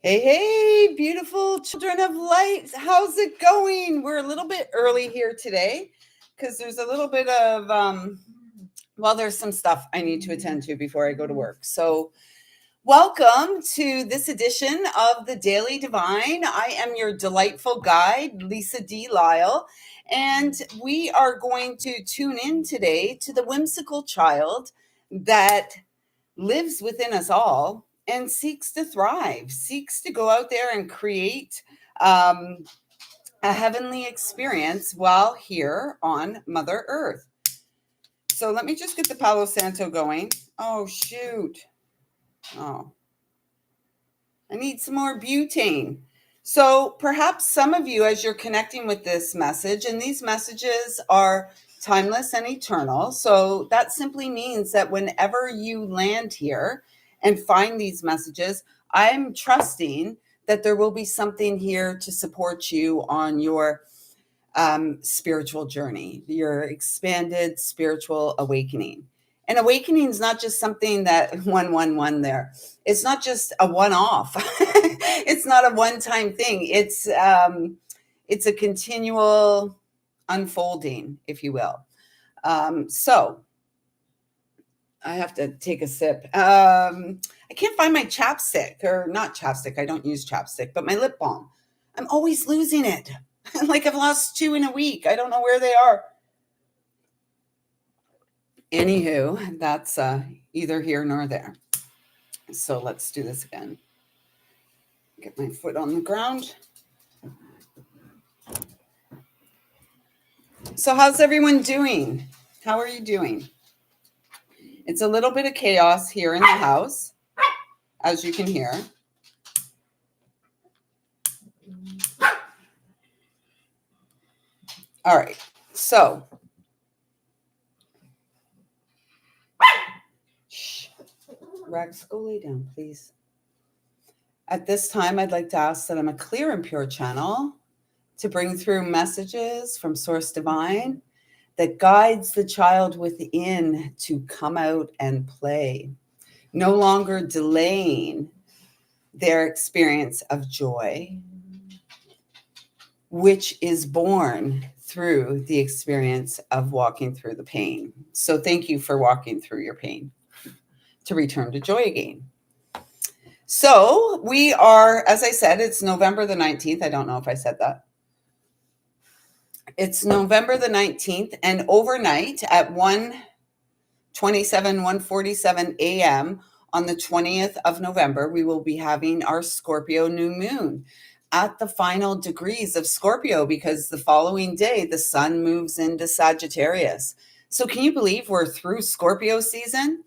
Hey, hey, beautiful children of light. How's it going? We're a little bit early here today because there's a little bit of, there's some stuff I need to attend to before I go to work. So, welcome to this edition of the Daily Divine. I am your delightful guide, Lisa D. Lyle, and we are going to tune in today to the whimsical child that lives within us all and seeks to thrive, seeks to go out there and create a heavenly experience while here on Mother Earth. So let me just get the Palo Santo going. Oh, shoot. Oh, I need some more butane. So perhaps some of you, as you're connecting with this message, and these messages are timeless and eternal. So that simply means that whenever you land here and find these messages, I'm trusting that there will be something here to support you on your spiritual journey, your expanded spiritual awakening. And awakening is not just something that one there. It's not just a one-off. It's not a one-time thing. It's a continual unfolding, if you will. So I have to take a sip. I can't find my chapstick, or not chapstick. I don't use chapstick, but my lip balm. I'm always losing it. Like I've lost 2 in a week. I don't know where they are. Anywho, that's either here nor there. So let's do this again. Get my foot on the ground. So how's everyone doing? How are you doing? It's a little bit of chaos here in the house, as you can hear. All right, so Rex, go lay down, please. At this time, I'd like to ask that I'm a clear and pure channel to bring through messages from Source Divine that guides the child within to come out and play, no longer delaying their experience of joy, which is born through the experience of walking through the pain. So thank you for walking through your pain to return to joy again. So we are, as I said, it's November the 19th. I don't know if I said that. It's November the 19th, and overnight at 1:47 a.m. on the 20th of November, we will be having our Scorpio new moon at the final degrees of Scorpio, because the following day, the sun moves into Sagittarius. So can you believe we're through Scorpio season?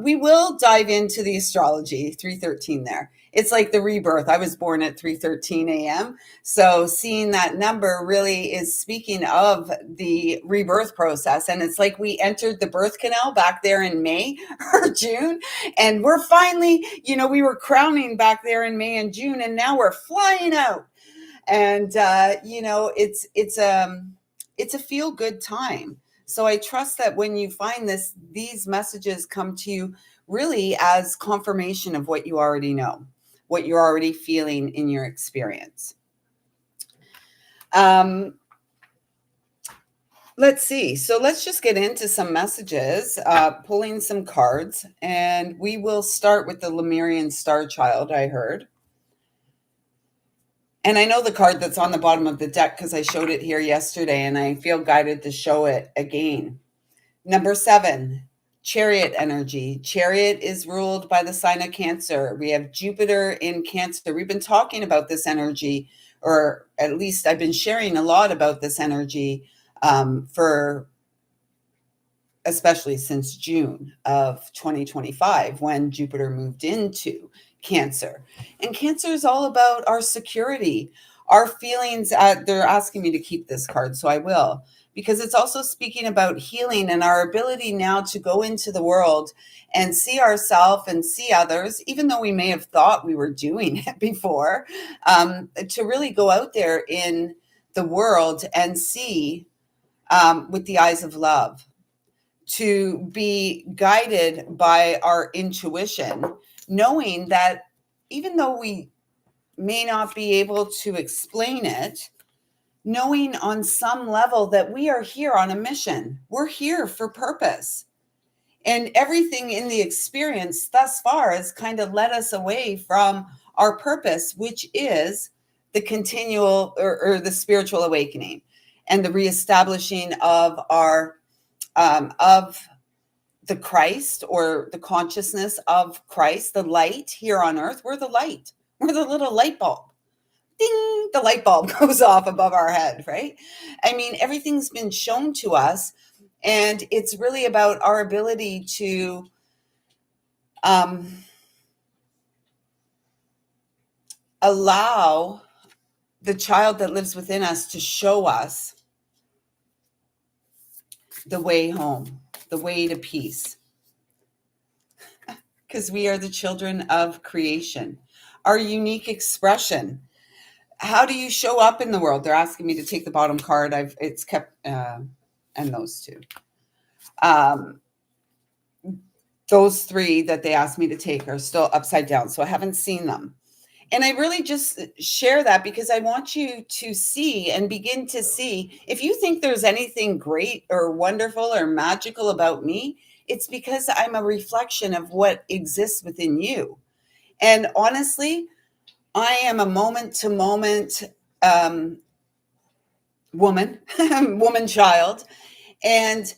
We will dive into the astrology, 313 there. It's like the rebirth. I was born at 3:13 a.m. So seeing that number really is speaking of the rebirth process. And it's like we entered the birth canal back there in May or June. And we're finally, we were crowning back there in May and June, and now we're flying out. And, it's a feel good time. So I trust that when you find these messages come to you really as confirmation of what you already know, what you're already feeling in your experience. Let's see. So let's just get into some messages, pulling some cards, and we will start with the Lemurian Starchild, I heard. And I know the card that's on the bottom of the deck because I showed it here yesterday, and I feel guided to show it again. Number 7, Chariot energy. Chariot is ruled by the sign of Cancer. We have Jupiter in Cancer. We've been talking about this energy, or at least I've been sharing a lot about this energy for especially since June of 2025, when Jupiter moved into Cancer. And Cancer is all about our security, our feelings. They're asking me to keep this card, so I will, because it's also speaking about healing and our ability now to go into the world and see ourselves and see others, even though we may have thought we were doing it before, to really go out there in the world and see with the eyes of love, to be guided by our intuition, knowing that even though we may not be able to explain it, knowing on some level that we are here on a mission. We're here for purpose. And everything in the experience thus far has kind of led us away from our purpose, which is the continual or the spiritual awakening and the reestablishing of our of the Christ, or the consciousness of Christ, the light here on earth. We're the light. We're the little light bulb. Ding, the light bulb goes off above our head, right? I mean, everything's been shown to us, and it's really about our ability to allow the child that lives within us to show us the way home, the way to peace. Because we are the children of creation, our unique expression. How do you show up in the world? They're asking me to take the bottom card. It's kept, and those two. Those three that they asked me to take are still upside down, so I haven't seen them. And I really just share that because I want you to see and begin to see, if you think there's anything great or wonderful or magical about me, it's because I'm a reflection of what exists within you. And honestly, I am a moment-to-moment woman child. And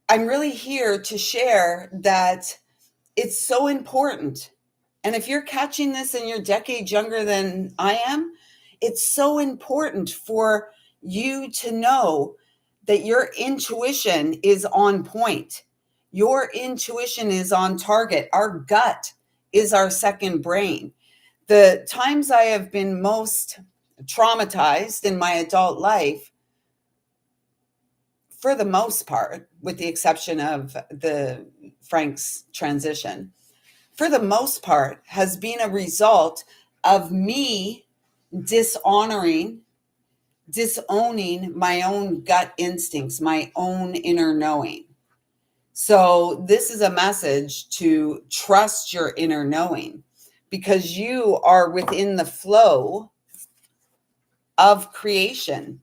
I'm really here to share that it's so important. And if you're catching this and you're decades younger than I am, it's so important for you to know that your intuition is on point. Your intuition is on target. Our gut is our second brain. The times I have been most traumatized in my adult life, for the most part, with the exception of the Frank's transition, for the most part, has been a result of me disowning my own gut instincts, my own inner knowing. So this is a message to trust your inner knowing, because you are within the flow of creation.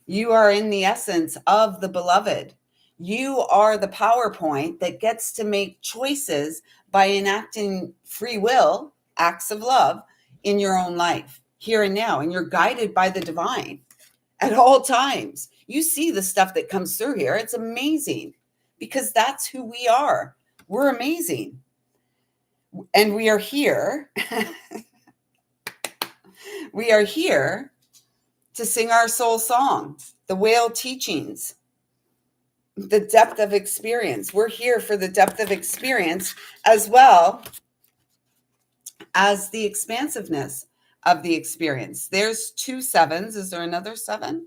You are in the essence of the beloved. You are the PowerPoint that gets to make choices by enacting free will, acts of love in your own life, here and now. And you're guided by the divine at all times. You see the stuff that comes through here. It's amazing, because that's who we are. We're amazing. And we are here. We are here to sing our soul song, the whale teachings, the depth of experience. We're here for the depth of experience, as well as the expansiveness of the experience. There's 2 7s. Is there another 7?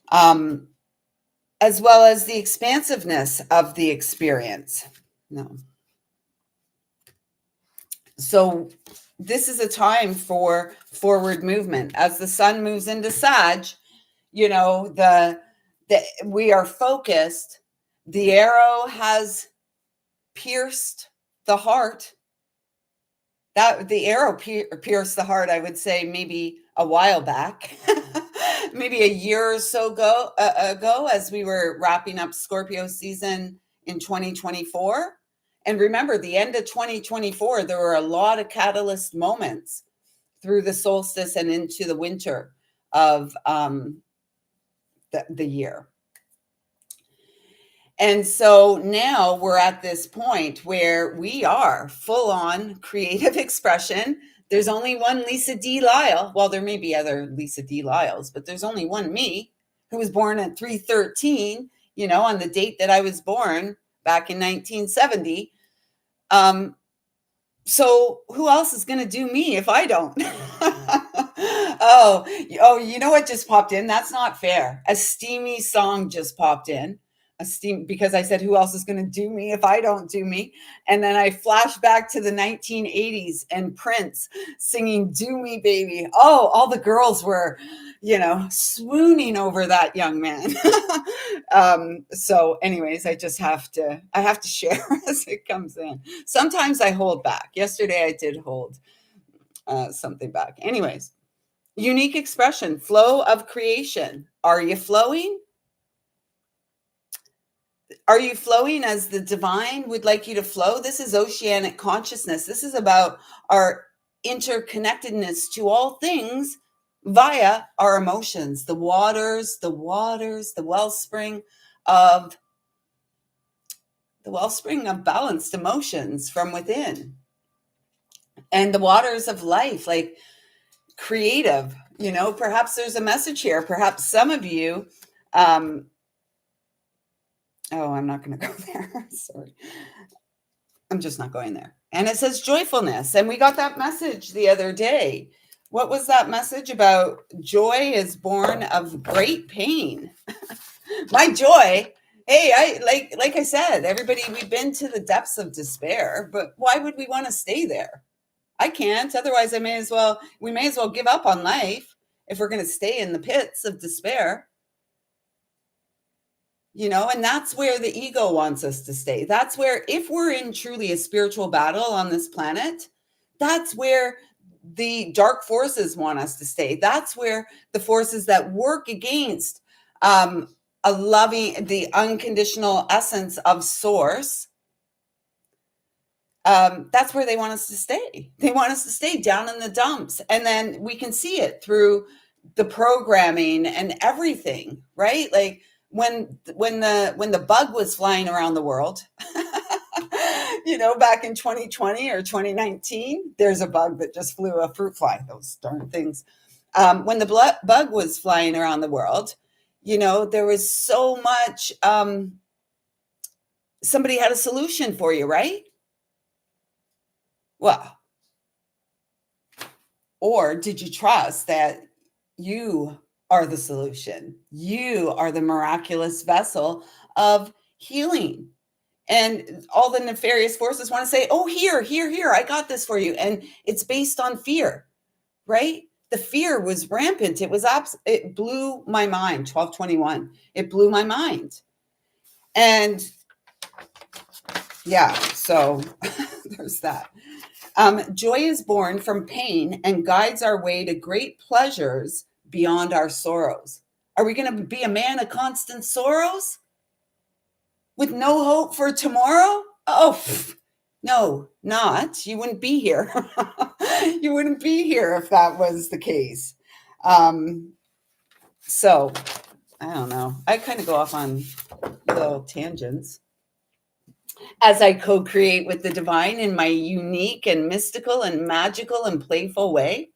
As well as the expansiveness of the experience. No. So this is a time for forward movement. As the sun moves into Sag, you know, we are focused. The arrow has pierced the heart. That the arrow pierced the heart, I would say, maybe a while back, maybe a year or so ago, as we were wrapping up Scorpio season in 2024. And remember, the end of 2024, there were a lot of catalyst moments through the solstice and into the winter of the year. And so now we're at this point where we are full on creative expression. There's only one Lisa D. Lyle. Well, there may be other Lisa D. Lyles, but there's only one me, who was born at 3/13, you know, on the date that I was born back in 1970. So who else is going to do me if I don't? Oh, you know what just popped in? That's not fair. A steamy song just popped in. esteem, because I said, who else is going to do me if I don't do me? And then I flashed back to the 1980s and Prince singing "Do Me, Baby." Oh, all the girls were, swooning over that young man. So anyways, I have to share as it comes in. Sometimes I hold back. Yesterday I did hold something back. Anyways, unique expression, flow of creation. Are you flowing? Are you flowing as the divine would like you to flow? This is oceanic consciousness. This is about our interconnectedness to all things via our emotions, the waters, the wellspring of balanced emotions from within. And the waters of life, like creative, perhaps there's a message here. Perhaps some of you, I'm not going to go there. Sorry. I'm just not going there. And it says joyfulness. And we got that message the other day. What was that message about? Joy is born of great pain. My joy. Hey, like I said, everybody, we've been to the depths of despair, but why would we want to stay there? I can't. Otherwise, we may as well give up on life if we're going to stay in the pits of despair. And that's where the ego wants us to stay. That's where, if we're in truly a spiritual battle on this planet, that's where the dark forces want us to stay. That's where the forces that work against the unconditional essence of source, that's where they want us to stay. They want us to stay down in the dumps. And then we can see it through the programming and everything, right? Like, when the bug was flying around the world, back in 2020 or 2019, there's a bug that just flew, a fruit fly, those darn things. When the bug was flying around the world, there was so much, somebody had a solution for you, right? Well, or did you trust that you are the solution? You are the miraculous vessel of healing. And all the nefarious forces want to say, oh, here, I got this for you. And it's based on fear, right? The fear was rampant. It blew my mind. 1221. It blew my mind. And yeah, so there's that. Joy is born from pain and guides our way to great pleasures beyond our sorrows. Are we going to be a man of constant sorrows with no hope for tomorrow? Oh, no, not. You wouldn't be here. You wouldn't be here if that was the case. So I don't know. I kind of go off on little tangents as I co-create with the divine in my unique and mystical and magical and playful way,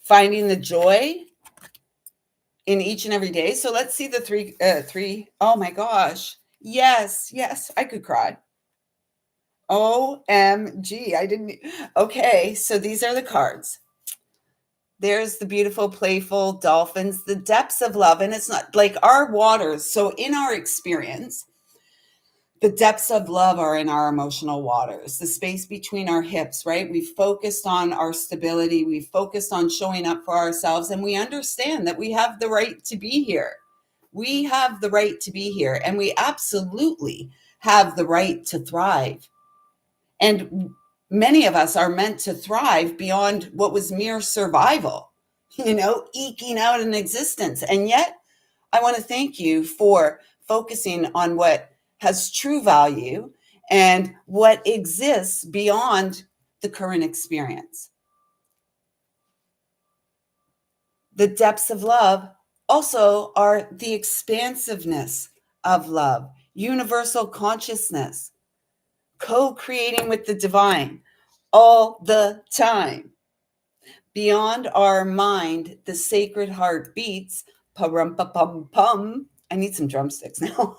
finding the joy in each and every day. So let's see the three. Oh my gosh. Yes, I could cry. OMG. I didn't. Okay, so these are the cards. There's the beautiful, playful dolphins, the depths of love. And it's not like our waters. So in our experience, the depths of love are in our emotional waters, the space between our hips, right? We've focused on our stability. We've focused on showing up for ourselves. And we understand that we have the right to be here. We have the right to be here. And we absolutely have the right to thrive. And many of us are meant to thrive beyond what was mere survival, eking out an existence. And yet, I want to thank you for focusing on what has true value and what exists beyond the current experience. The depths of love also are the expansiveness of love, universal consciousness, co-creating with the divine all the time. Beyond our mind, the sacred heart beats, pa-rum-pa-pum-pum. I need some drumsticks now.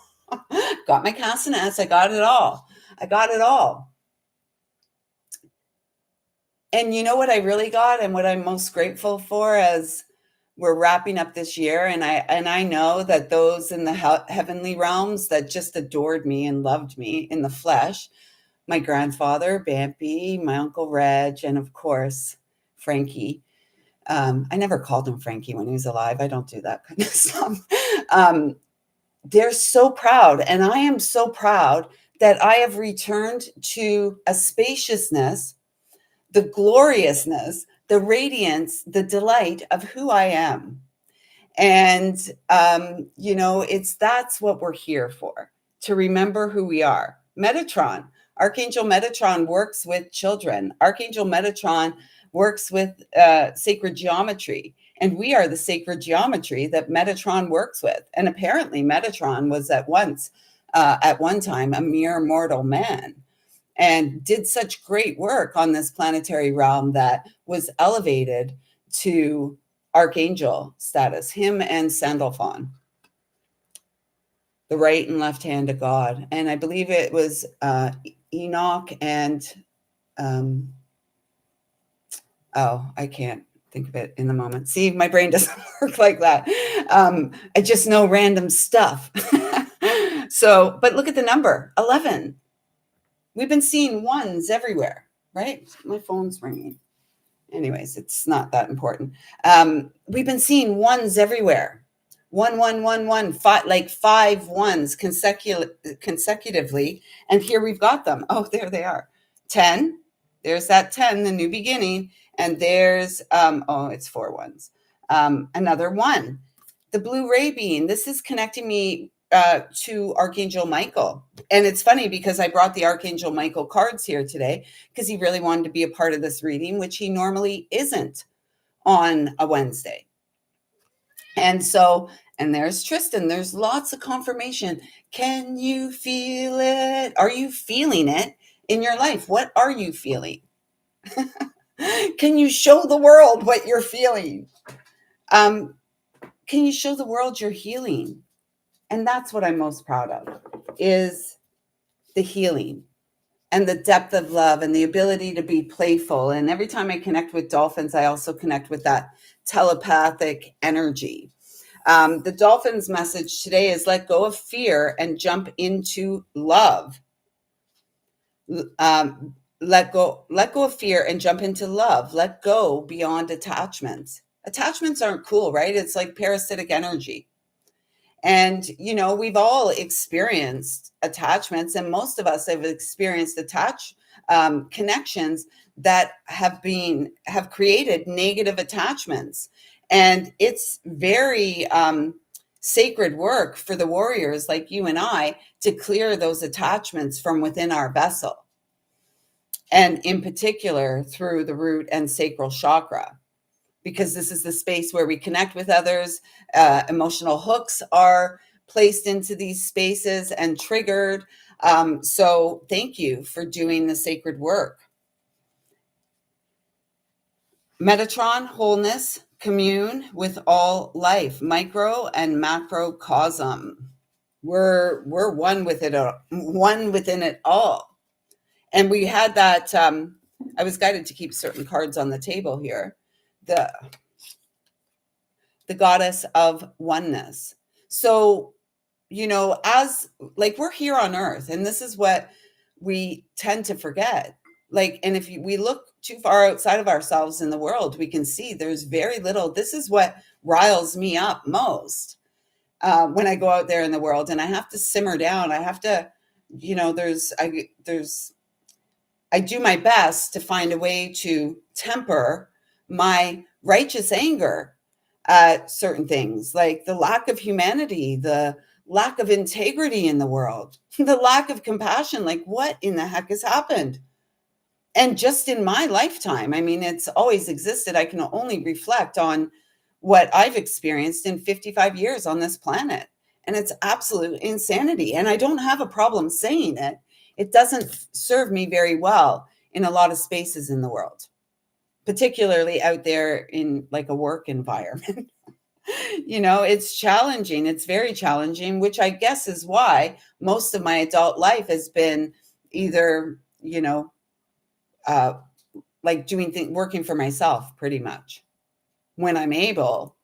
Got my castanets. I got it all. And you know what I really got and what I'm most grateful for as we're wrapping up this year, and I know that those in the heavenly realms that just adored me and loved me in the flesh, my grandfather Bampy, my uncle Reg, and of course Frankie. I never called him Frankie when he was alive. I don't do that kind of stuff. They're so proud, and I am so proud that I have returned to a spaciousness, the gloriousness, the radiance, the delight of who I am. And, that's what we're here for, to remember who we are. Metatron, Archangel Metatron works with children. Archangel Metatron works with sacred geometry. And we are the sacred geometry that Metatron works with. And apparently Metatron was at one time, a mere mortal man, and did such great work on this planetary realm that was elevated to archangel status, him and Sandalphon, the right and left hand of God. And I believe it was Enoch and, I can't think of it in the moment. See, my brain doesn't work like that. I just know random stuff. So, but look at the number, 11. We've been seeing ones everywhere, right? My phone's ringing. Anyways, it's not that important. We've been seeing ones everywhere. 1, 1, 1, 1, five, like 5 ones consecutively. And here we've got them. Oh, there they are. 10. There's that 10, the new beginning. And there's, it's 4 ones. Another 1. The blue ray beam. This is connecting me to Archangel Michael. And it's funny because I brought the Archangel Michael cards here today because he really wanted to be a part of this reading, which he normally isn't on a Wednesday. And so, and there's Tristan. There's lots of confirmation. Can you feel it? Are you feeling it in your life? What are you feeling? Can you show the world what you're feeling? Can you show the world you're healing? And that's what I'm most proud of, is the healing and the depth of love and the ability to be playful. And every time I connect with dolphins, I also connect with that telepathic energy. The dolphins' message today is let go of fear and jump into love. Let go of fear and jump into love. Let go beyond attachments. Attachments aren't cool, right? It's like parasitic energy. And, we've all experienced attachments, and most of us have experienced connections that have created negative attachments. And it's very sacred work for the warriors like you and I to clear those attachments from within our vessel. And in particular, through the root and sacral chakra, because this is the space where we connect with others. Emotional hooks are placed into these spaces and triggered. So thank you for doing the sacred work. Metatron, wholeness, commune with all life, micro and macrocosm. We're one with it, one within it all. And we had that, I was guided to keep certain cards on the table here. The goddess of oneness. So, as like we're here on earth, and this is what we tend to forget. And if we look too far outside of ourselves in the world, we can see there's very little. This is what riles me up most when I go out there in the world, and I have to simmer down. I have to, I do my best to find a way to temper my righteous anger at certain things, like the lack of humanity, the lack of integrity in the world, the lack of compassion. Like, what in the heck has happened? And just in my lifetime, I mean, it's always existed. I can only reflect on what I've experienced in 55 years on this planet. And it's absolute insanity. And I don't have a problem saying it. It doesn't serve me very well in a lot of spaces in the world, particularly out there in like a work environment. It's challenging. It's very challenging, which I guess is why most of my adult life has been either, like working for myself pretty much when I'm able,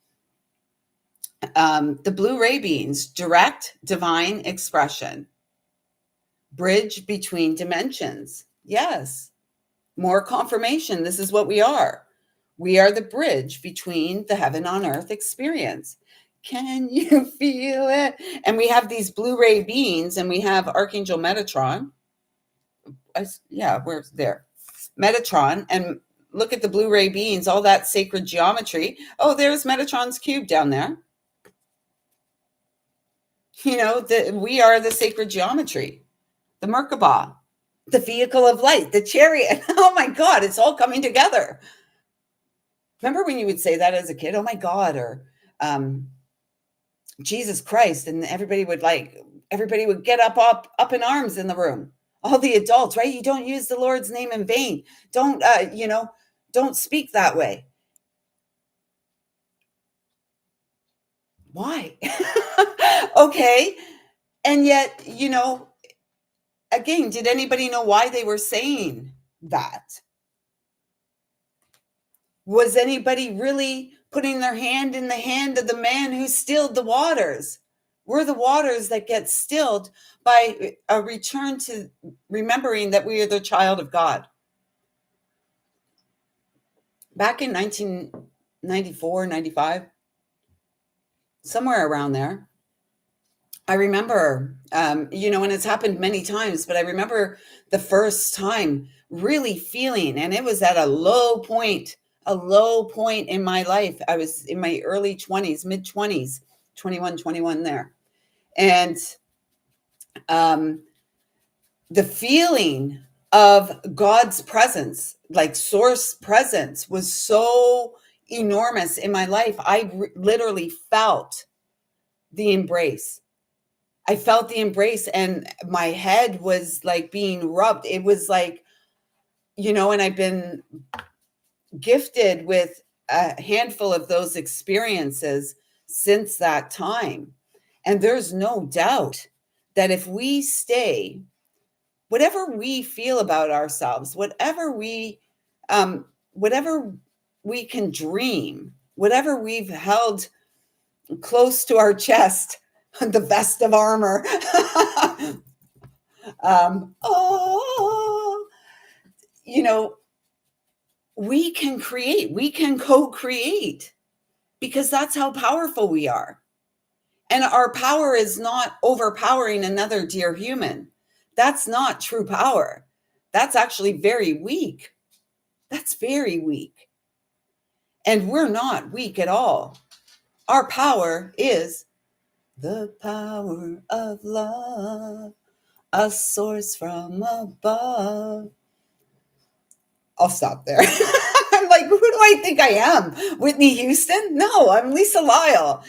The blue ray beams, direct divine expression, bridge between dimensions. Yes. More confirmation. This is what we are. We are the bridge between the heaven on earth experience. Can you feel it? And we have these blue ray beings, and we have Archangel Metatron. Yeah, where's there? Metatron. And look at the blue ray beings, all that sacred geometry. Oh, there's Metatron's cube down there. You know, we are the sacred geometry, the Merkabah, the vehicle of light, the chariot. Oh my God, it's all coming together. Remember when you would say that as a kid? Oh my God, or Jesus Christ, and everybody would get up in arms in the room. All the adults, right? You don't use the Lord's name in vain. Don't don't speak that way. Why? Okay. And yet, again, did anybody know why they were saying that? Was anybody really putting their hand in the hand of the man who stilled the waters? We're the waters that get stilled by a return to remembering that we are the child of God. Back in 1994, 95, somewhere around there, I remember, and it's happened many times, but I remember the first time really feeling, and it was at a low point in my life. I was in my early 20s, mid 20s, 21 there. And the feeling of God's presence, like source presence, was so enormous in my life. I literally felt the embrace. I felt the embrace, and my head was like being rubbed. It was like, and I've been gifted with a handful of those experiences since that time. And there's no doubt that if we stay, whatever we feel about ourselves, whatever we can dream, whatever we've held close to our chest, the vest of armor. We can create, we can co-create, because that's how powerful we are. And our power is not overpowering another dear human. That's not true power. That's actually very weak. That's very weak. And we're not weak at all. Our power is the power of love, a source from above. I'll stop there. I'm like, who do I think I am? Whitney Houston? No, I'm lisalyle,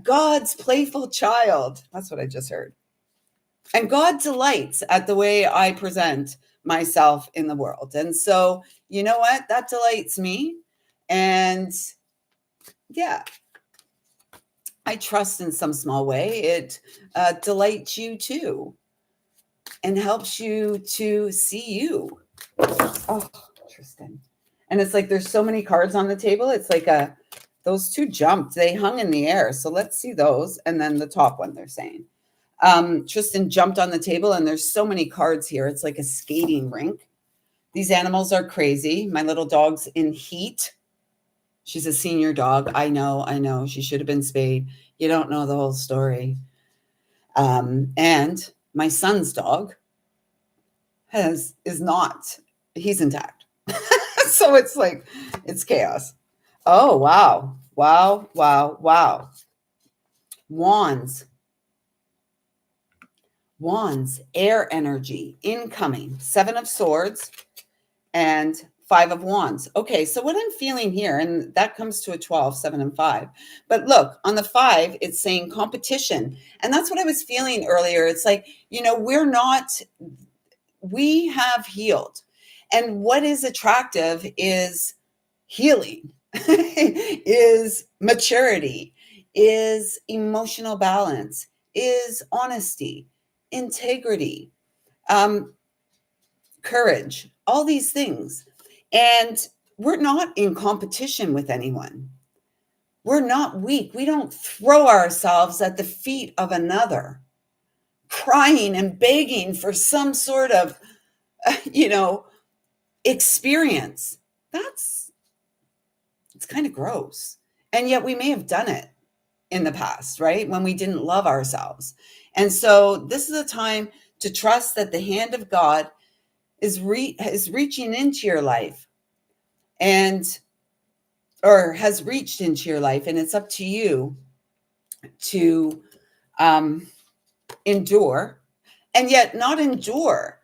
God's playful child. That's what I just heard. And God delights at the way I present myself in the world. And so, you know what? That delights me. And yeah, I trust in some small way it delights you too, and helps you to see you. Oh, Tristan. And it's like there's so many cards on the table. It's like those two jumped. They hung in the air. So let's see those. And then the top one they're saying. Tristan jumped on the table, and there's so many cards here. It's like a skating rink. These animals are crazy. My little dog's in heat. She's a senior dog. I know. She should have been spayed. You don't know the whole story. And my son's dog is not. He's intact. So it's like, it's chaos. Oh, wow. Wands, air energy, incoming, 7 of Swords and 5 of Wands. Okay, so what I'm feeling here, and that comes to a 12, 7 and 5. But look, on the 5, it's saying competition. And that's what I was feeling earlier. It's like, we have healed. And what is attractive is healing, is maturity, is emotional balance, is honesty, integrity, courage, all these things. And we're not in competition with anyone. We're not weak. We don't throw ourselves at the feet of another, crying and begging for some sort of, experience. It's kind of gross. And yet we may have done it in the past, right? When we didn't love ourselves. And so this is a time to trust that the hand of God is reaching into your life or has reached into your life. And it's up to you to endure, and yet not endure.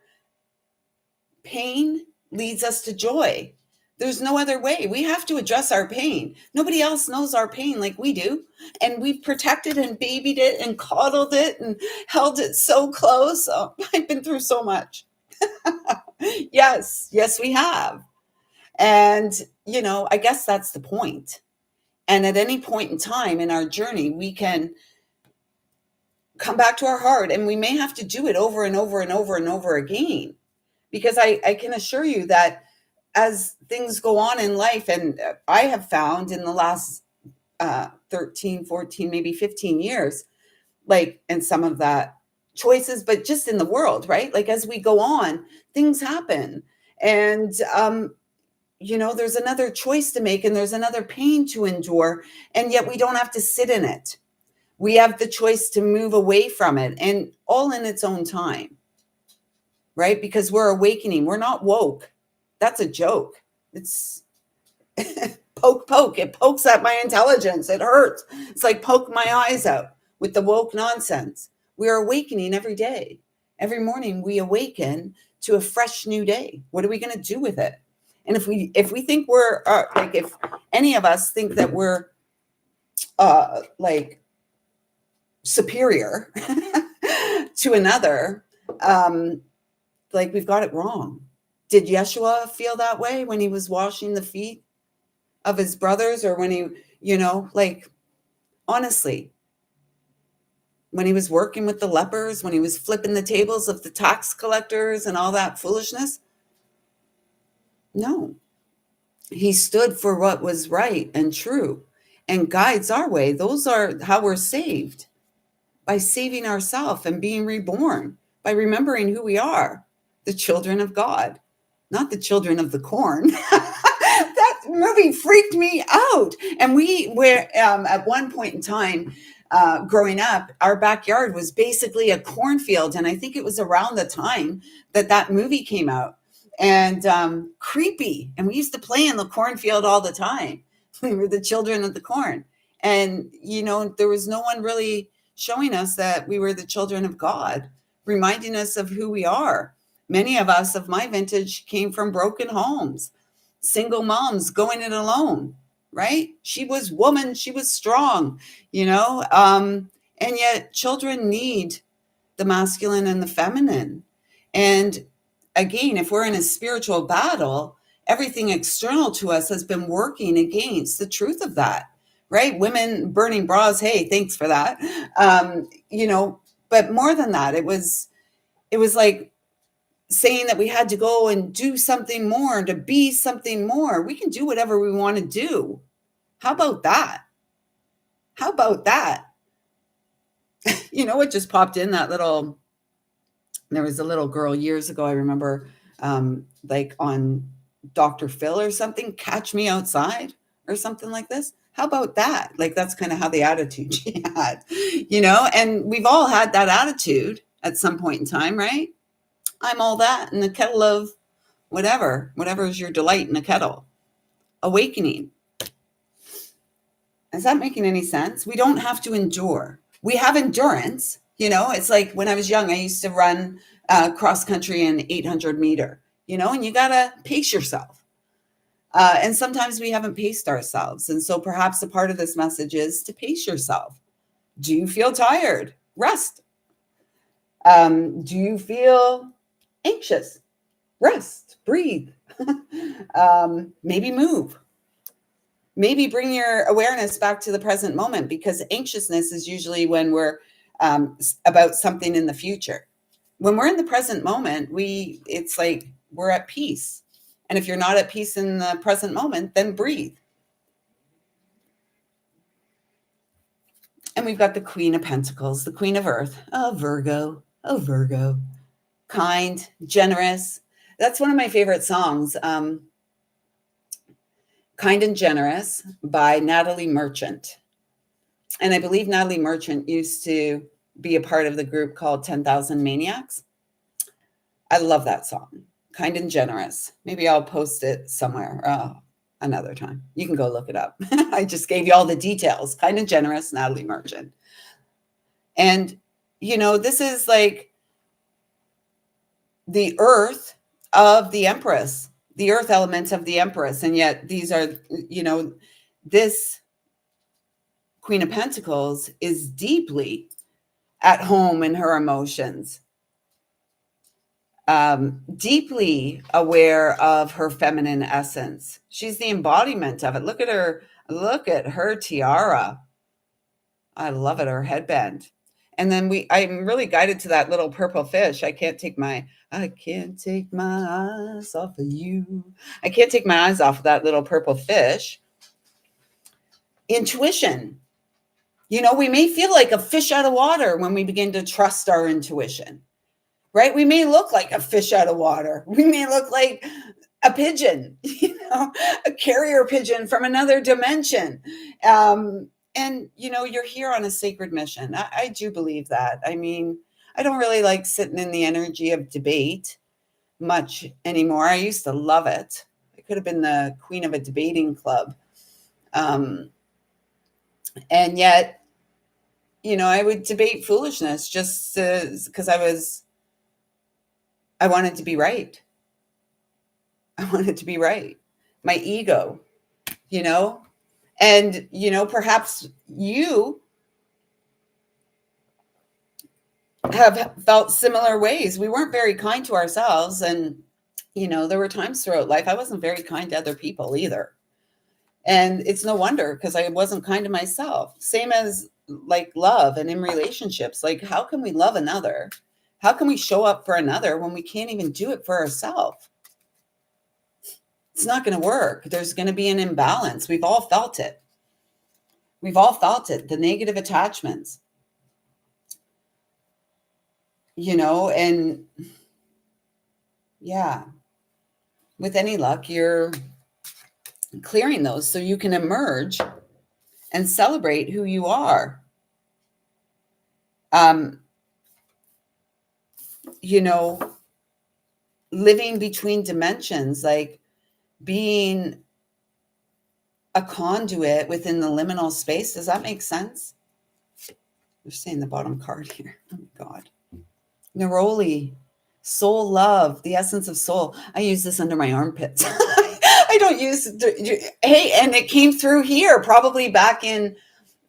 Pain leads us to joy. There's no other way. We have to address our pain. Nobody else knows our pain like we do. And we've protected and babied it and coddled it and held it so close. Oh, I've been through so much. Yes, we have. And, I guess that's the point. And at any point in time in our journey, we can come back to our heart, and we may have to do it over and over and over and over again. Because I can assure you that as things go on in life, and I have found in the last 13, 14, maybe 15 years, like, and some of that choices, but just in the world, right? Like as we go on, things happen. And, there's another choice to make, and there's another pain to endure. And yet we don't have to sit in it. We have the choice to move away from it, and all in its own time. Right? Because we're awakening. We're not woke. That's a joke. It's poke. It pokes at my intelligence. It hurts. It's like poke my eyes out with the woke nonsense. We are awakening every day. Every morning we awaken to a fresh new day. What are we going to do with it? And if we think we're if any of us think that we're superior to another, we've got it wrong. Did Yeshua feel that way when he was washing the feet of his brothers, or when he, honestly, when he was working with the lepers, when he was flipping the tables of the tax collectors and all that foolishness? No. He stood for what was right and true and guides our way. Those are how we're saved, by saving ourselves and being reborn, by remembering who we are. The children of God, not the children of the corn. That movie freaked me out. And we were at one point in time, growing up, our backyard was basically a cornfield. And I think it was around the time that movie came out. And creepy. And we used to play in the cornfield all the time. We were the children of the corn. And, there was no one really showing us that we were the children of God, reminding us of who we are. Many of us of my vintage came from broken homes, single moms going it alone, right? She was woman, she was strong, and yet children need the masculine and the feminine. And again, if we're in a spiritual battle, everything external to us has been working against the truth of that, right? Women burning bras, hey, thanks for that. But more than that, it was like saying that we had to go and do something more, to be something more. We can do whatever we want to do. How about that? What just popped in, there was a little girl years ago, I remember, on Dr. Phil or something, Catch Me Outside or something like this. How about that? That's kind of how the attitude she had, and we've all had that attitude at some point in time, right? I'm all that in a kettle of whatever is your delight in a kettle. Awakening. Is that making any sense? We don't have to endure. We have endurance. It's like when I was young, I used to run cross country in 800 meter, and you got to pace yourself. And sometimes we haven't paced ourselves. And so perhaps a part of this message is to pace yourself. Do you feel tired? Rest. Do you feel anxious? Rest, breathe. Maybe move. Maybe bring your awareness back to the present moment, because anxiousness is usually when we're about something in the future. When we're in the present moment, it's like we're at peace. And if you're not at peace in the present moment, then breathe. And we've got the Queen of Pentacles, the Queen of Earth, Virgo, Virgo, kind, generous. That's one of my favorite songs, Kind and Generous by Natalie Merchant. And I believe Natalie Merchant used to be a part of the group called 10,000 Maniacs. I love that song, Kind and Generous. Maybe I'll post it somewhere another time. You can go look it up. I just gave you all the details. Kind and Generous, Natalie Merchant. And, this is like the earth of the Empress, the earth elements of the Empress. And yet these are, this Queen of Pentacles is deeply at home in her emotions, deeply aware of her feminine essence. She's the embodiment of it. Look at her tiara. I love it, her headband. And then I'm really guided to that little purple fish. I can't take my eyes off of you. I can't take my eyes off of that little purple fish. Intuition. We may feel like a fish out of water when we begin to trust our intuition, right? We may look like a fish out of water. We may look like a pigeon, a carrier pigeon from another dimension. And, you're here on a sacred mission. I do believe that. I mean, I don't really like sitting in the energy of debate much anymore. I used to love it. I could have been the queen of a debating club. And yet, I would debate foolishness just because I wanted to be right. I wanted to be right. My ego, and, perhaps you have felt similar ways. We weren't very kind to ourselves. And, there were times throughout life I wasn't very kind to other people either. And it's no wonder, because I wasn't kind to myself. Same as like love and in relationships. Like, how can we love another? How can we show up for another when we can't even do it for ourselves? It's not going to work. There's going to be an imbalance. We've all felt it. The negative attachments, and yeah, with any luck, you're clearing those so you can emerge and celebrate who you are. Living between dimensions, like being a conduit within the liminal space. Does that make sense? They're saying the bottom card here. Oh my God. Neroli, soul love, the essence of soul. I use this under my armpits. I don't use, hey, and it came through here probably back in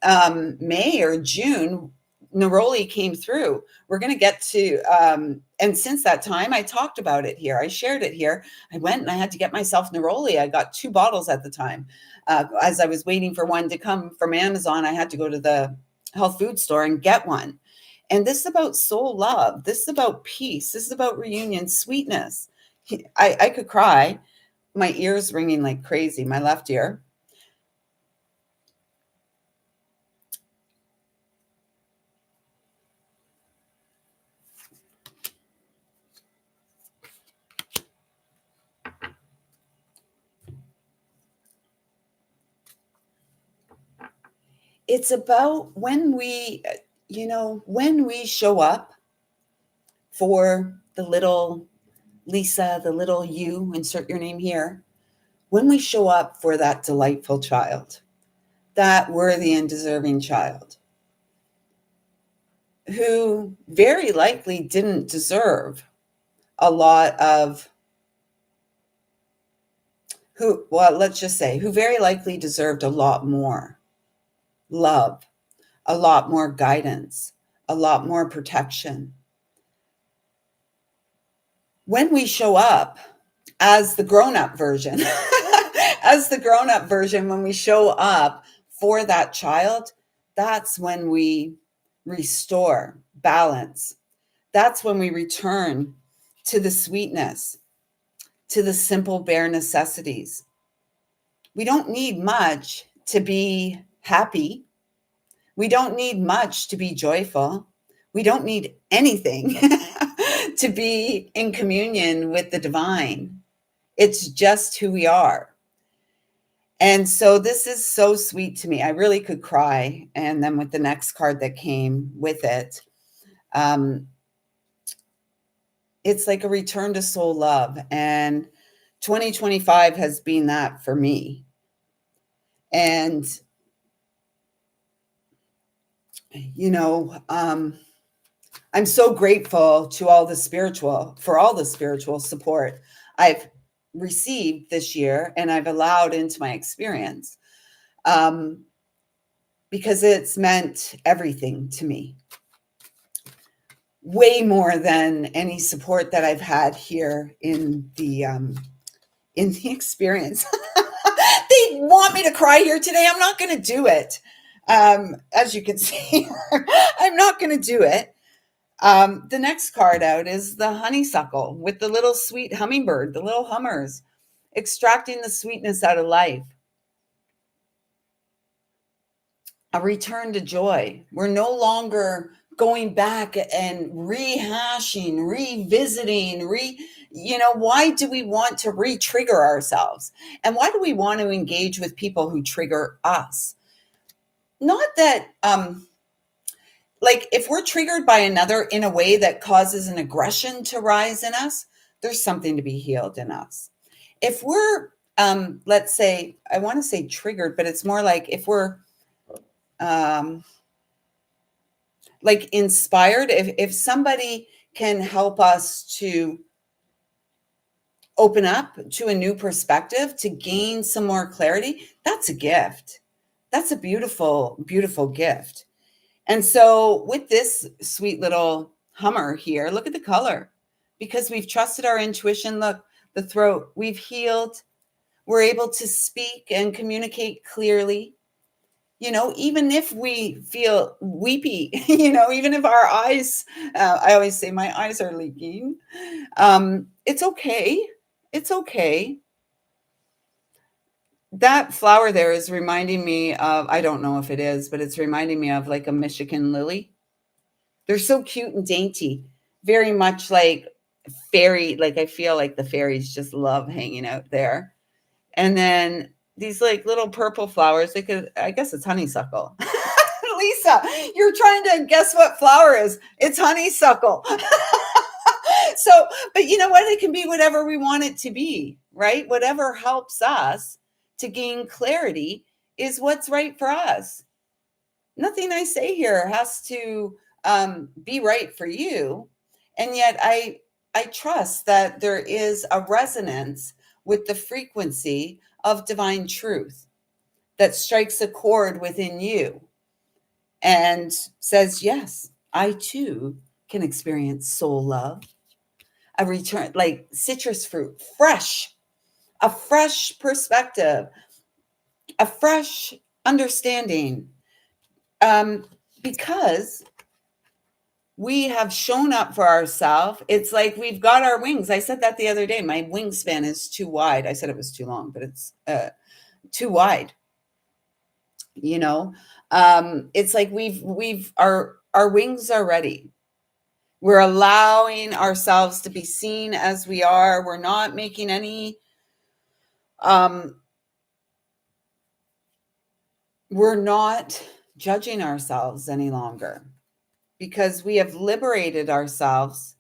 May or June. Neroli came through. We're going to get to, and since that time, I talked about it here. I shared it here. I went and I had to get myself Neroli. I got 2 bottles at the time. As I was waiting for one to come from Amazon, I had to go to the health food store and get one. And this is about soul love. This is about peace. This is about reunion, sweetness. I could cry. My ear's ringing like crazy, my left ear. It's about when we show up for the little Lisa, the little you, insert your name here, when we show up for that delightful child, that worthy and deserving child, who very likely didn't deserve a lot of, who very likely deserved a lot more love, a lot more guidance, a lot more protection. When we show up as the grown-up version, when we show up for that child, that's when we restore balance. That's when we return to the sweetness, to the simple, bare necessities. We don't need much to be happy. We don't need much to be joyful. We don't need anything to be in communion with the divine. It's just who we are. And so this is so sweet to me. I really could cry. And then with the next card that came with it, it's like a return to soul love. And 2025 has been that for me. And, you know, I'm so grateful to all the spiritual support I've received this year and I've allowed into my experience, because it's meant everything to me. Way more than any support that I've had here in the experience. They want me to cry here today. I'm not going to do it. As you can see, I'm not going to do it. The next card out is the honeysuckle with the little sweet hummingbird, the little hummers, extracting the sweetness out of life. A return to joy. We're no longer going back and rehashing, revisiting, why do we want to re-trigger ourselves? And why do we want to engage with people who trigger us? Not that, like if we're triggered by another in a way that causes an aggression to rise in us, there's something to be healed in us. If we're, let's say, I want to say triggered, but it's more like if we're, like inspired, if somebody can help us to open up to a new perspective, to gain some more clarity, that's a gift. That's a beautiful, beautiful gift. And so with this sweet little hummer here, look at the color, because we've trusted our intuition. Look, the throat, we've healed. We're able to speak and communicate clearly. Even if we feel weepy, even if our eyes, I always say my eyes are leaking. It's okay. It's okay. That flower there is reminding me of, I don't know if it is, but it's reminding me of like a Michigan lily. They're so cute and dainty, very much like fairy. Like I feel like the fairies just love hanging out there. And then these like little purple flowers, I guess it's honeysuckle. Lisa, you're trying to guess what flower is. It's honeysuckle. So, but you know what? It can be whatever we want it to be, right? Whatever helps us to gain clarity is what's right for us. Nothing I say here has to be right for you. And yet I trust that there is a resonance with the frequency of divine truth that strikes a chord within you and says, yes, I too can experience soul love. A return, like citrus fruit, a fresh perspective, a fresh understanding, because we have shown up for ourselves. It's like we've got our wings. I said that the other day. My wingspan is too wide. I said it was too long, but it's too wide. It's like our wings are ready. We're allowing ourselves to be seen as we are. We're not making any, we're not judging ourselves any longer, because we have liberated ourselves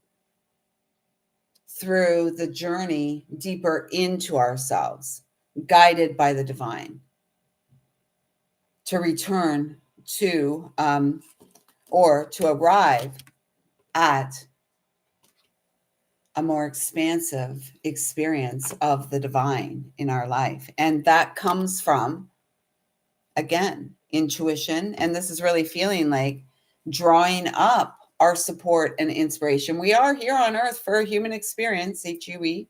through the journey deeper into ourselves, guided by the divine, to return to, or to arrive at a more expansive experience of the divine in our life. And that comes from, again, intuition. And this is really feeling like drawing up our support and inspiration. We are here on earth for a human experience, HUE,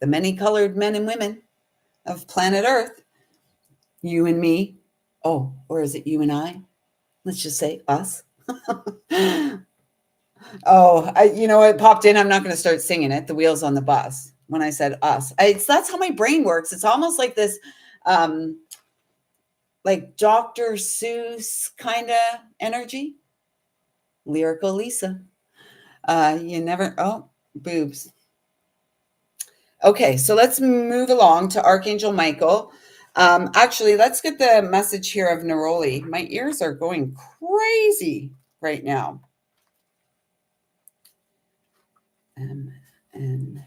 the many colored men and women of planet Earth, you and me. Oh, or is it you and I? Let's just say us. Oh, it popped in. I'm not going to start singing it. The Wheels on the Bus. When I said us, that's how my brain works. It's almost like this, like Dr. Seuss kind of energy. Lyrical Lisa. You never, oh, boobs. Okay, so let's move along to Archangel Michael. Actually, let's get the message here of Neroli. My ears are going crazy right now. M-N-O.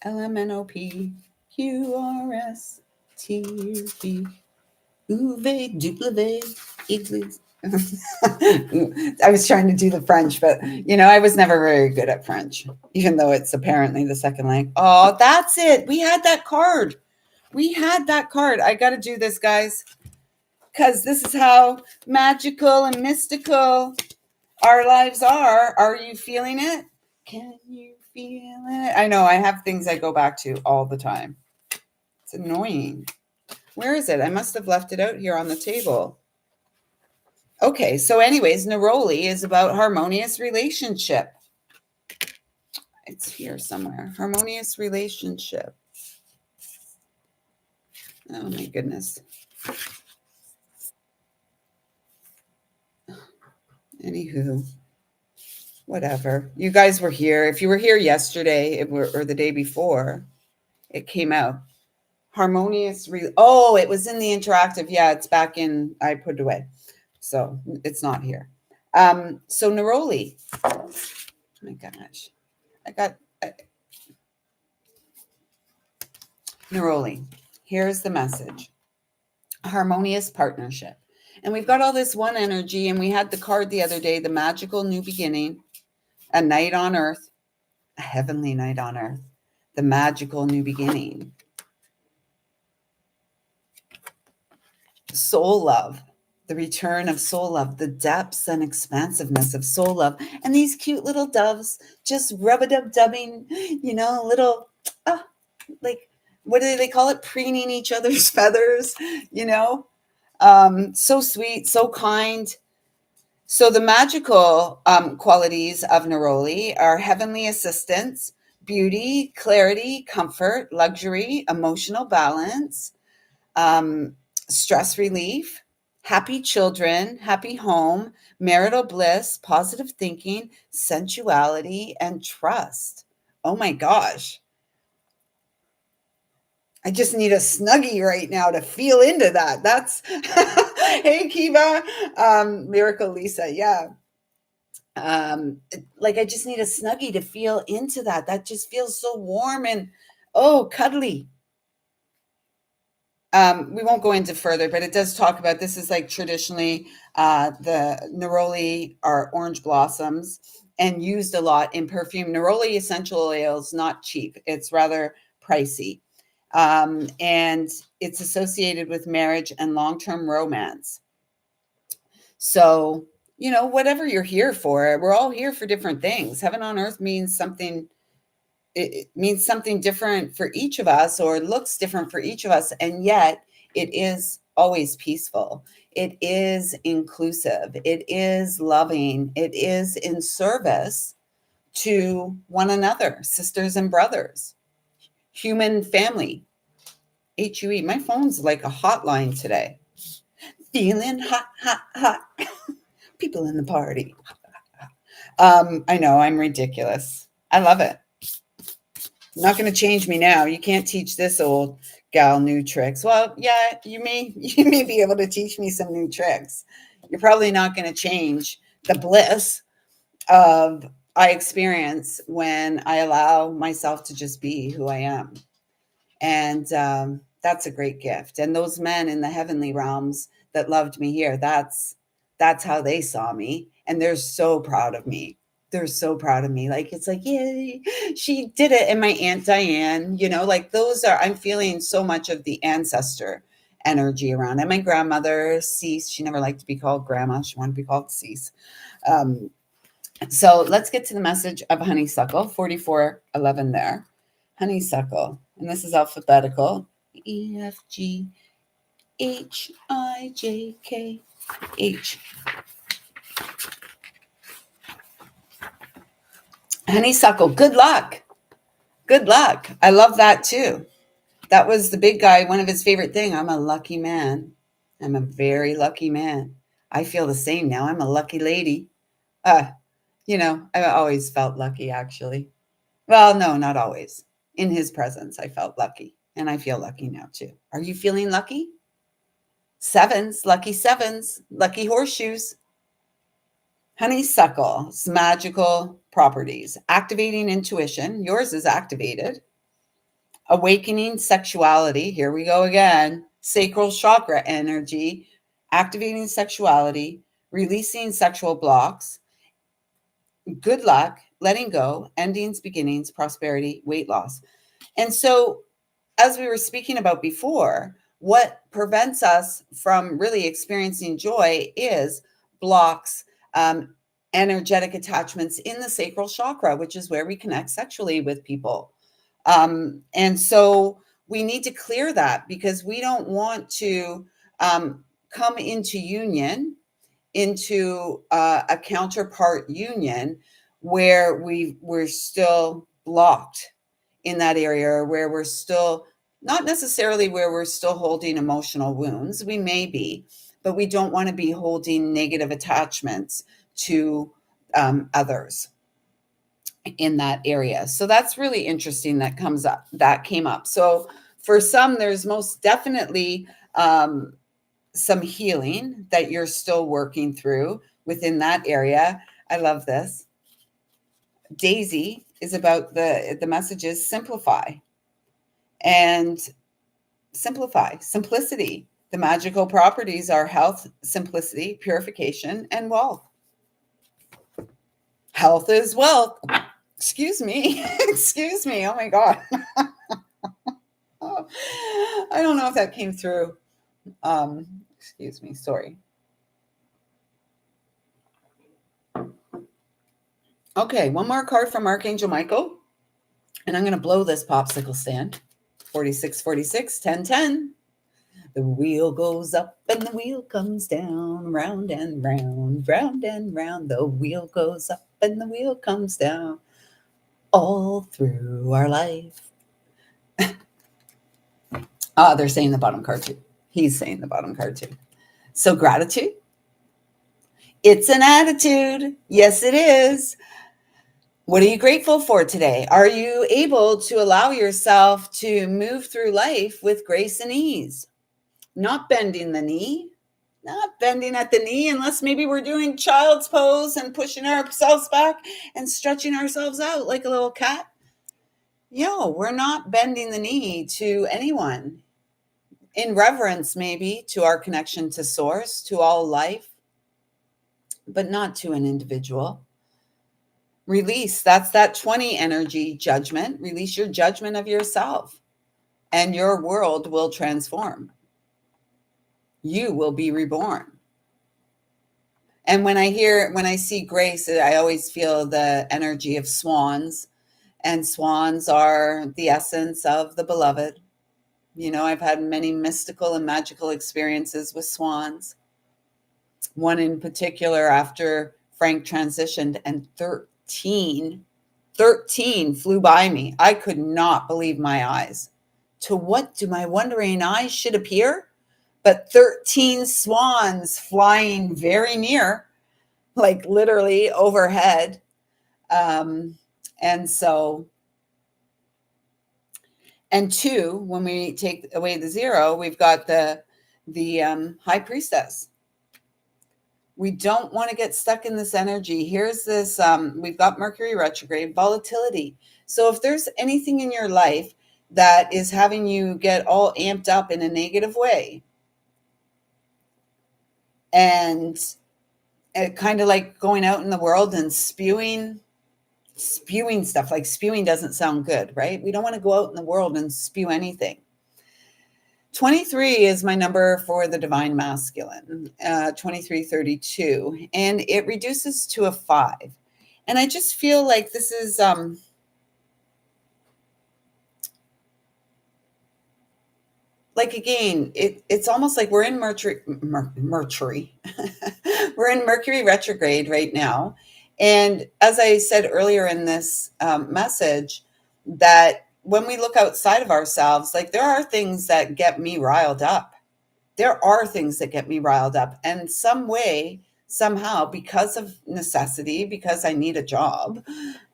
L-M-N-O-P-Q-R-S-T-U-B. Uve, dupleve, iglis. I was trying to do the French, but I was never very good at French, even though it's apparently the second language. Oh, that's it. We had that card. I got to do this, guys, because this is how magical and mystical our lives are. Are you feeling it? Can you feel it? I know I have things I go back to all the time. It's annoying. Where is it? I must have left it out here on the table. Okay, so anyways, Neroli is about harmonious relationship. It's here somewhere. Harmonious relationship. Oh my goodness. Anywho, whatever. You guys were here. If you were here yesterday or the day before, it came out. Harmonious. Oh, it was in the interactive. Yeah, it's back in. I put it away. So it's not here. So Neroli. Oh my gosh. Neroli. Here's the message. Harmonious partnership. And we've got all this one energy, and we had the card the other day, the magical new beginning, a night on earth, a heavenly night on earth, the magical new beginning. Soul love, the return of soul love, the depths and expansiveness of soul love. And these cute little doves just rub-a-dub-dubbing, little, like, what do they call it? Preening each other's feathers, so sweet, so kind. So the magical qualities of Neroli are heavenly assistance, beauty, clarity, comfort, luxury, emotional balance, stress relief, happy children, happy home, marital bliss, positive thinking, sensuality, and trust. Oh my gosh. I just need a Snuggie right now to feel into that. That's hey Kiva, Lyrical Lisa, yeah. Like I just need a Snuggie to feel into that. That just feels so warm and cuddly. We won't go into further, but it does talk about this is like traditionally the Neroli are orange blossoms and used a lot in perfume. Neroli essential oils, not cheap. It's rather pricey. And it's associated with marriage and long-term romance. So, whatever you're here for, we're all here for different things. Heaven on earth means something. It means something different for each of us, or looks different for each of us. And yet it is always peaceful. It is inclusive. It is loving. It is in service to one another, sisters and brothers, human family. HUE. My phone's like a hotline today. Feeling hot, hot, hot. People in the party. I know I'm ridiculous. I love it. Not going to change me now. You can't teach this old gal new tricks. Well, yeah, you may be able to teach me some new tricks. You're probably not going to change the bliss of I experience when I allow myself to just be who I am. And that's a great gift. And those men in the heavenly realms that loved me here, that's how they saw me. And they're so proud of me. They're so proud of me. Like, it's like, yay, she did it. And my Aunt Diane, like I'm feeling so much of the ancestor energy around. And my grandmother, Cease, she never liked to be called grandma. She wanted to be called Cease. So let's get to the message of honeysuckle, 4411 there. Honeysuckle. And this is alphabetical. EFGHIJKH. Honeysuckle, good luck. Good luck. I love that too. That was the big guy. One of his favorite thing. I'm a lucky man. I'm a very lucky man. I feel the same now. I'm a lucky lady. Uh, I always felt lucky, actually. Well, no, not always. In his presence, I felt lucky. And I feel lucky now, too. Are you feeling lucky? Sevens, lucky horseshoes. Honeysuckle's magical properties. Activating intuition. Yours is activated. Awakening sexuality. Here we go again. Sacral chakra energy. Activating sexuality. Releasing sexual blocks. Good luck. Letting go. Endings, beginnings, prosperity, weight loss. And so, as we were speaking about before, what prevents us from really experiencing joy is blocks, energetic attachments in the sacral chakra, which is where we connect sexually with people. And so we need to clear that, because we don't want to come into union, into a counterpart union where we're still blocked in that area, or where we're still not necessarily where we're still holding emotional wounds. We may be, but we don't want to be holding negative attachments to others in that area. So that's really interesting. That came up. So for some, there's most definitely some healing that you're still working through within that area. I love this. Daisy is about the message is simplify. And simplicity. The magical properties are health, simplicity, purification, and wealth. Health is wealth. Excuse me. Excuse me. Oh my God. I don't know if that came through. Excuse me. Sorry. Okay, one more card from Archangel Michael. And I'm going to blow this popsicle stand. 4646, 1010. The wheel goes up and the wheel comes down, round and round, round and round. The wheel goes up and the wheel comes down, all through our life. They're saying the bottom card too. He's saying the bottom card too. So gratitude. It's an attitude. Yes, it is. What are you grateful for today? Are you able to allow yourself to move through life with grace and ease? Not bending the knee, not bending at the knee, unless maybe we're doing child's pose and pushing ourselves back and stretching ourselves out like a little cat. We're not bending the knee to anyone. In reverence, maybe, to our connection to source, to all life, but not to an individual. Release. That's that 20 energy judgment. Release your judgment of yourself, and your world will transform. You will be reborn. And when I see grace, I always feel the energy of swans, and swans are the essence of the beloved. I've had many mystical and magical experiences with swans. One in particular, after Frank transitioned, and 13 flew by me. I could not believe my eyes. To what do my wondering eyes should appear? But 13 swans flying very near, like literally overhead. And 2, when we take away the 0, we've got the high priestess. We don't want to get stuck in this energy. Here's this, we've got Mercury retrograde, volatility. So if there's anything in your life that is having you get all amped up in a negative way, and kind of like going out in the world and spewing stuff, like spewing doesn't sound good, right? We don't want to go out in the world and spew anything. 23 is my number for the divine masculine, 2332, and it reduces to a 5. And I just feel like this is like, again, it's almost like we're in Mercury. We're in Mercury retrograde right now. And as I said earlier in this message, that when we look outside of ourselves, like there are things that get me riled up. There are things that get me riled up. And some way, somehow, because of necessity, because I need a job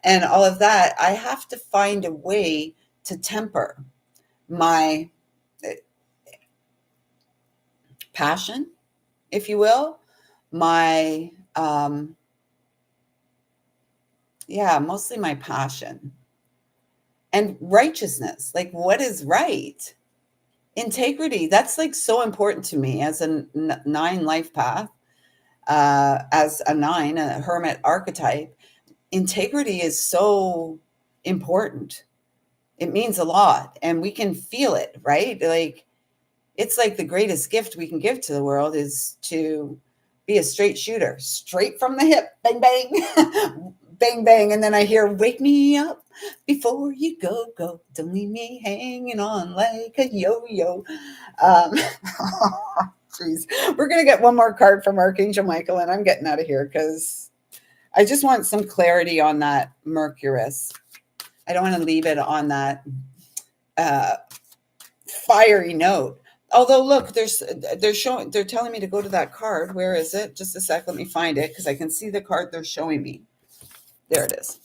and all of that, I have to find a way to temper my passion, if you will, my, mostly my passion and righteousness. Like, what is right? Integrity. That's like so important to me as a 9 life path, as a 9, a hermit archetype. Integrity is so important. It means a lot, and we can feel it, right? Like, it's like the greatest gift we can give to the world is to be a straight shooter, straight from the hip, bang, bang, bang, bang. And then I hear, wake me up before you go, go. Don't leave me hanging on like a yo-yo. Geez. We're going to get one more card from Archangel Michael, and I'm getting out of here because I just want some clarity on that Mercurius. I don't want to leave it on that fiery note. Although, look, they're telling me to go to that card. Where is it? Just a sec. Let me find it because I can see the card they're showing me. There it is.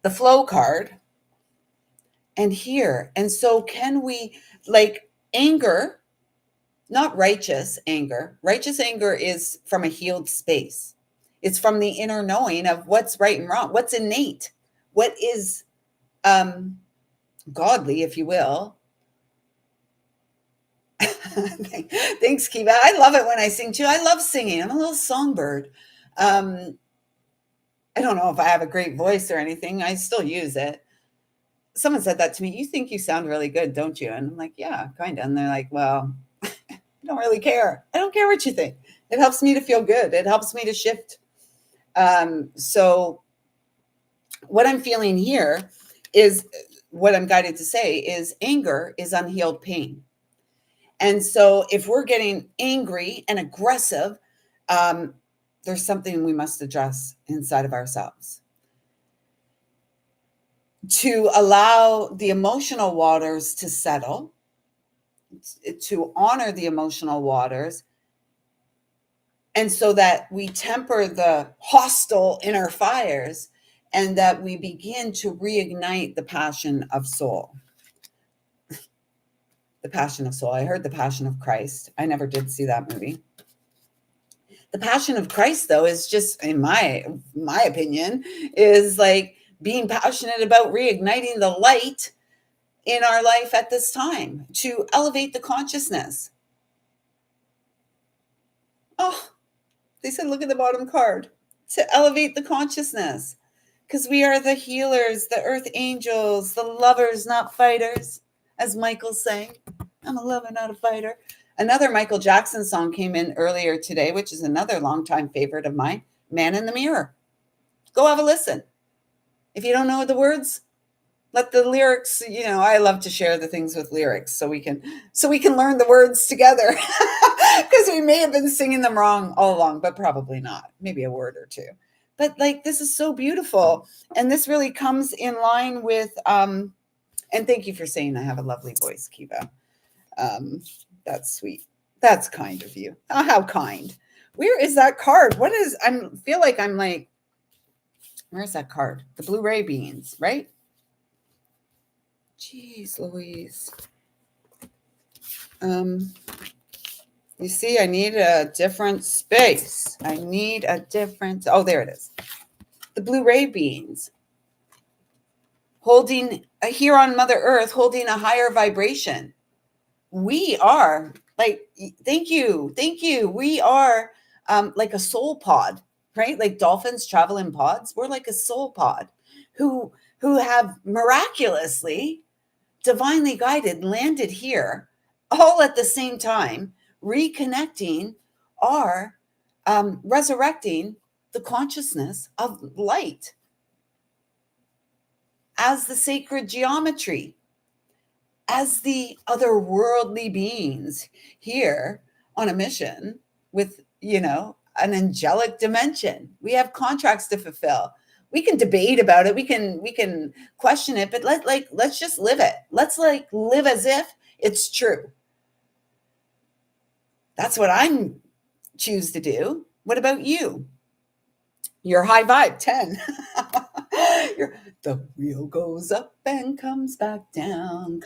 The flow card. And here. And so can we, like, anger, not righteous anger. Righteous anger is from a healed space. It's from the inner knowing of what's right and wrong, what's innate, what is godly, if you will. Thanks, Kiva. I love it when I sing too. I love singing. I'm a little songbird. I don't know if I have a great voice or anything. I still use it. Someone said that to me. You think you sound really good, don't you? And I'm like, yeah, kind of. And they're like, well, I don't really care. I don't care what you think. It helps me to feel good. It helps me to shift. So what I'm feeling here is what I'm guided to say is anger is unhealed pain. And so if we're getting angry and aggressive, there's something we must address inside of ourselves to allow the emotional waters to settle, to honor the emotional waters, and so that we temper the hostile inner fires and that we begin to reignite the passion of soul. The Passion of Soul. I heard The Passion of Christ. I never did see that movie. The Passion of Christ, though, is just, in my opinion, is like being passionate about reigniting the light in our life at this time to elevate the consciousness. Oh, they said, look at the bottom card. To elevate the consciousness. Because we are the healers, the earth angels, the lovers, not fighters, as Michael's saying. I'm a lover, not a fighter. Another Michael Jackson song came in earlier today, which is another longtime favorite of mine, Man in the Mirror. Go have a listen. If you don't know the words, let the lyrics, I love to share the things with lyrics so we can learn the words together. Because we may have been singing them wrong all along, but probably not. Maybe a word or two. But like, this is so beautiful. And this really comes in line with, and thank you for saying I have a lovely voice, Kiva. That's sweet. That's kind of you. Oh, how kind. Where is that card? Where's that card? The Blu-ray beans, right? Jeez Louise. You see, I need a different space. Oh, there it is. The Blu-ray beans. Holding, here on Mother Earth, holding a higher vibration. We are thank you. We are like a soul pod, right? Like dolphins travel in pods. We're like a soul pod who have miraculously, divinely guided, landed here all at the same time, reconnecting or resurrecting the consciousness of light as the sacred geometry, as the otherworldly beings here on a mission with, an angelic dimension. We have contracts to fulfill. We can debate about it. We can question it, but let's just live it. Let's live as if it's true. That's what I choose to do. What about you? Your high vibe 10. The wheel goes up and comes back down,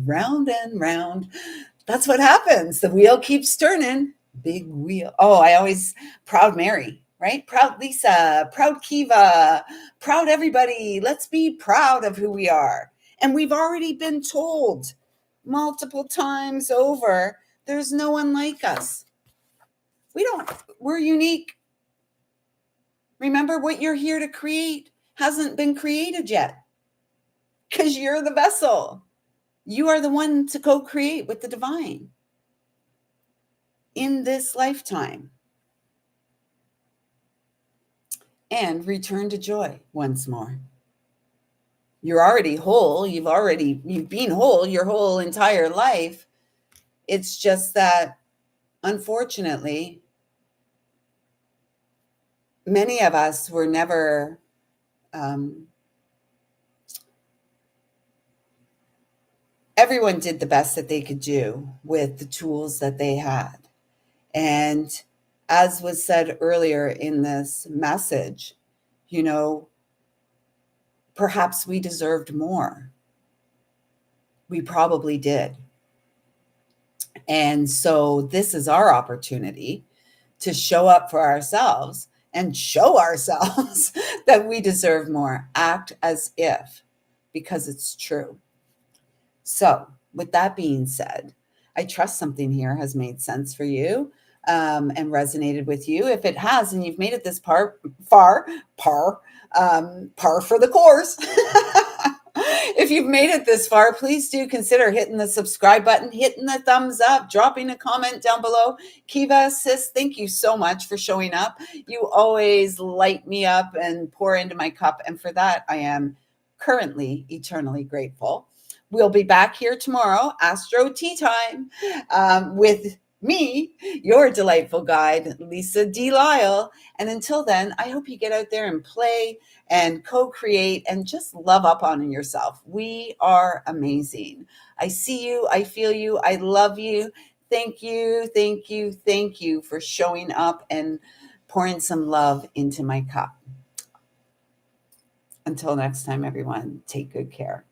round and round. That's what happens. The wheel keeps turning. Big wheel. Oh, I always proud Mary, right? Proud Lisa, proud Kiva, proud everybody. Let's be proud of who we are. And we've already been told multiple times over, there's no one like us. We're unique. Remember, what you're here to create hasn't been created yet, because you're the vessel. You are the one to co-create with the divine in this lifetime and return to joy once more. You're already whole. You've been whole your whole entire life. It's just that, unfortunately, many of us were never everyone did the best that they could do with the tools that they had. And as was said earlier in this message, perhaps we deserved more. We probably did. And so this is our opportunity to show up for ourselves and show ourselves that we deserve more. Act as if, because it's true. So with that being said, I trust something here has made sense for you and resonated with you. If it has, and you've made it this par for the course. If you've made it this far, please do consider hitting the subscribe button, hitting the thumbs up, dropping a comment down below. Kiva, sis, thank you so much for showing up. You always light me up and pour into my cup. And for that, I am currently eternally grateful. We'll be back here tomorrow, Astro Tea Time, with me, your delightful guide, Lisa D. Lyle. And until then, I hope you get out there and play and co-create and just love up on yourself. We are amazing. I see you. I feel you. I love you. Thank you. Thank you. Thank you for showing up and pouring some love into my cup. Until next time, everyone, take good care.